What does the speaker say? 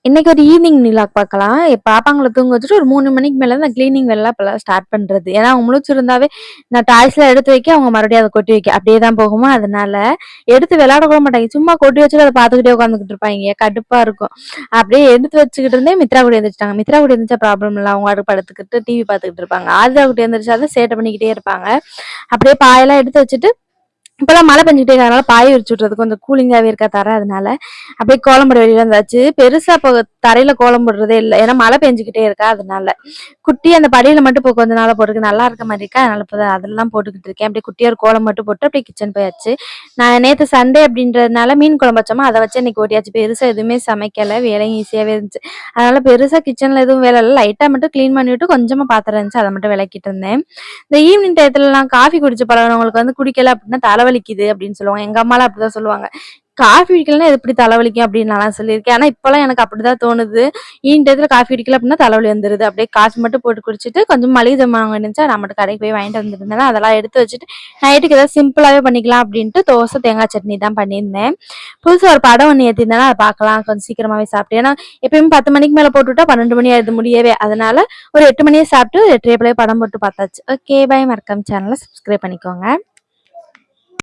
இன்னைக்கு ஒரு evening vlog பார்க்கலாம். பாப்பாங்கள தூங்க வச்சுட்டு ஒரு 3 மணிக்கு மேல தான் கிளீனிங் வேலைலாம் இப்பலாம் ஸ்டார்ட் பண்றது. ஏன்னா, அவங்க முழிச்சிருந்தாவே நான் டாய்ஸ்லாம் எடுத்து வைக்க, அவங்க மறுபடியும் அத கொட்டி வைக்க. அப்படியே தான் போகுமா, அதனால எடுத்து விளையாட கூட மாட்டாங்க. சும்மா கொட்டி வச்சுட்டு அத பார்த்துக்கிட்டே உட்காந்துக்கிட்டு இருப்பாய்ங்க. கடுப்பா இருக்கும். அப்படியே எடுத்து வச்சுக்கிட்டு இருந்தேன், மித்ரா குட்டி எந்திரிச்சுட்டாங்க. மித்ரா குட்டி எந்திரிச்சா ப்ராப்ளம் இல்ல. அவங்க பாட்டுக்கு படுத்துக்கிட்டு டிவி பார்த்துக்கிட்டு இருப்பாங்க. ஆதிரா குட்டி எந்திரிச்சா தான் சேட்டை பண்ணிக்கிட்டே இருப்பாங்க. அப்படியே பாயெல்லாம் எடுத்து வச்சுட்டு இப்பதான் மழை பெஞ்சுட்டே இருக்கறனால பாய் விரிச்சு விட்டுறது கொஞ்சம் கூலிங்காவே இருக்கா தர, அதனால அப்படியே கோலம் போட வெளியே வந்தாச்சு. பெருசா இப்போ தரையில கோலம் போடுறதே இல்லை, ஏன்னா மழை பெஞ்சுக்கிட்டே இருக்கா. அதனால குட்டி அந்த படியில மட்டும் இப்போ கொஞ்ச நாளா போட்டுருக்கு, நல்லா இருக்க மாதிரி இருக்கா. அதனால இப்போ அதெல்லாம் போட்டுக்கிட்டு இருக்கேன். அப்படியே குட்டியா ஒரு கோலம் மட்டும் போட்டு அப்படியே கிச்சன் போயாச்சு. நான் நேற்று சண்டே அப்படின்றதுனால மீன் குழம்பு வச்சோமா, அதை வச்சு இன்னைக்கு ஓட்டியாச்சு. பெருசா எதுவுமே சமைக்கல, வேலையும் ஈஸியாவே இருந்துச்சு. அதனால பெருசா கிச்சன்ல எதுவும் வேலை இல்லை, லைட்டா மட்டும் கிளீன் பண்ணிவிட்டு கொஞ்சமா பாத்திரம் இருந்துச்சு, அதை மட்டும் விளக்கிட்டு இருந்தேன். இந்த ஈவினிங் டயத்துலலாம் காஃபி குடிச்சு பழகினவங்களுக்கு வந்து குடிக்கல அப்படின்னா தலைவலிக்குது அப்படின்னு சொல்லுவாங்க. எங்க அம்மாலாம் அப்படிதான் சொல்லுவாங்க. காஃபி குடிக்கலன்னா எப்படி தலைவலிக்கும் அப்படின்னு நான் சொல்லியிருக்கேன். ஆனா இப்பெல்லாம் எனக்கு அப்படிதான் தோணுது. ஈவினிங் டயத்துல காஃபி குடிக்கல அப்படின்னா தலைவலி வந்துருது. அப்படியே காஃபி மட்டும் போட்டு குடிச்சிட்டு கொஞ்சம் மளிகை ஜாமான் இருந்துச்சா, நான் மட்டும் கடைக்கு போய் வாங்கிட்டு வந்துருந்தேன். அதெல்லாம் எடுத்து வச்சுட்டு நைட்டுக்கு ஏதாவது சிம்பிளாவே பண்ணிக்கலாம் அப்படின்ட்டு தோசை தேங்காய் சட்னி தான் பண்ணியிருந்தேன். புதுசா ஒரு படம் ஒன்று ஏற்றிருந்தேன்னா அதை பார்க்கலாம் கொஞ்சம் சீக்கிரமாவே சாப்பிட்டு. ஏன்னா எப்பயுமே 10 மணிக்கு மேல போட்டுவிட்டா 12 மணி ஆயிடுது முடியவே. அதனால ஒரு 8 மணியே சாப்பிட்டு 8:30 படம் போட்டு பார்த்தாச்சு. Okay, bye. மறக்காம சேனலை சப்ஸ்கிரைப் பண்ணிக்கோங்க.